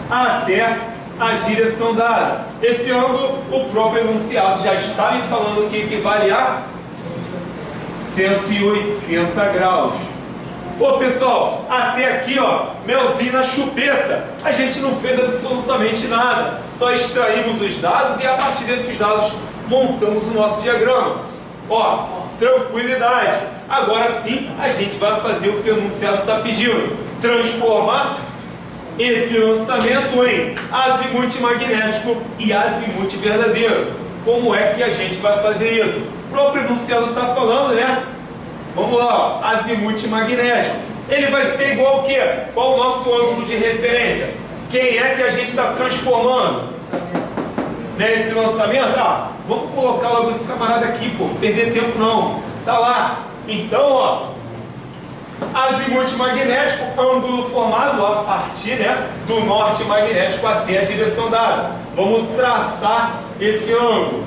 até a direção dada. Esse ângulo, o próprio enunciado já está me falando que equivale a 180 graus. Pô, pessoal, até aqui, ó, melzinho na chupeta. A gente não fez absolutamente nada. Só extraímos os dados e a partir desses dados montamos o nosso diagrama. Ó, tranquilidade. Agora sim, a gente vai fazer o que o enunciado está pedindo. Transformar esse lançamento em azimute magnético e azimute verdadeiro. Como é que a gente vai fazer isso? O próprio enunciado está falando, né? Vamos lá, ó. Azimute magnético. Ele vai ser igual ao quê? Qual o nosso ângulo de referência? Quem é que a gente está transformando? Nesse lançamento? Ah, vamos colocar logo esse camarada aqui, pô. Perder tempo não. Tá lá. Então, ó. Azimute magnético, ângulo formado a partir, né, do norte magnético até a direção dada. Vamos traçar esse ângulo.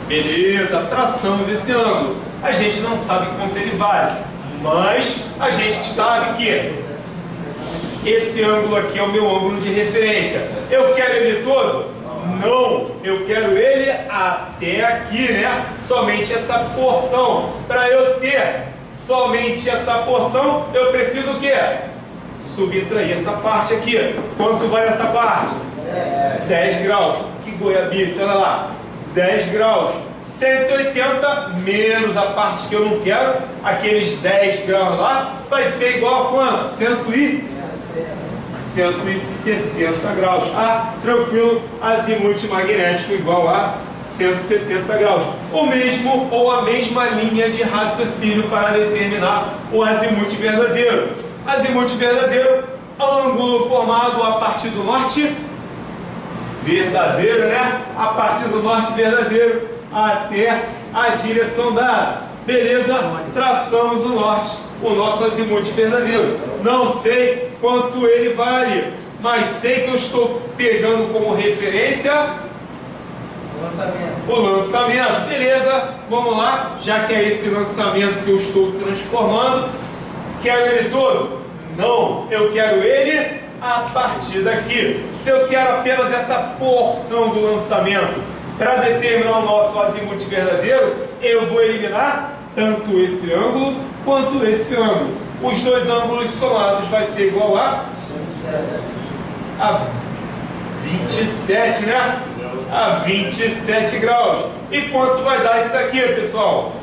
Beleza, traçamos esse ângulo. A gente não sabe quanto ele vale, mas a gente sabe que esse ângulo aqui é o meu ângulo de referência. Eu quero ele todo? Não, eu quero ele até aqui, né? Somente essa porção. Para eu ter somente essa porção, eu preciso o quê? Subtrair essa parte aqui. Quanto vale essa parte? 10 graus. Que goiabice, olha lá. 10 graus. 180 menos a parte que eu não quero, aqueles 10 graus lá, vai ser igual a quanto? 170 graus. Ah, tranquilo, azimute magnético igual a 170 graus. O mesmo ou a mesma linha de raciocínio para determinar o azimute verdadeiro. Azimute verdadeiro, ângulo formado a partir do norte verdadeiro, né? A partir do norte verdadeiro até a direção dada. Beleza? Traçamos o norte, o nosso azimute verdadeiro. Não sei quanto ele vale, mas sei que eu estou pegando como referência o lançamento. Beleza? Vamos lá, já que é esse lançamento que eu estou transformando. Quero ele todo? Não, eu quero ele a partir daqui. Se eu quero apenas essa porção do lançamento para determinar o nosso azimute verdadeiro, eu vou eliminar tanto esse ângulo quanto esse ângulo. Os dois ângulos somados vai ser igual a 27, né? A 27 graus. E quanto vai dar isso aqui, pessoal?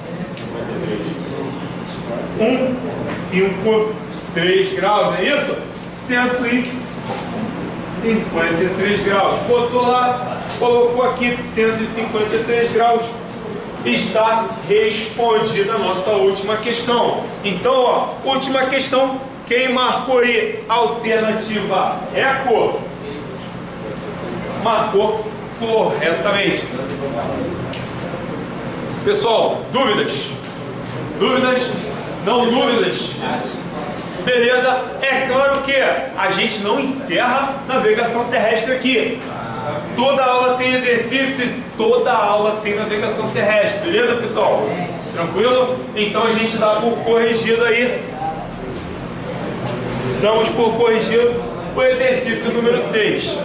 153 graus, não é isso? 153 graus. Botou lá, colocou aqui 153 graus. Está respondida a nossa última questão. Então, ó, última questão. Quem marcou aí alternativa eco, marcou corretamente. Pessoal, dúvidas? Dúvidas? Não dúvidas? Beleza? É claro que a gente não encerra navegação terrestre aqui. Toda aula tem exercício e toda aula tem navegação terrestre. Beleza, pessoal? Tranquilo? Então a gente dá por corrigido aí. Damos por corrigido o exercício número 6.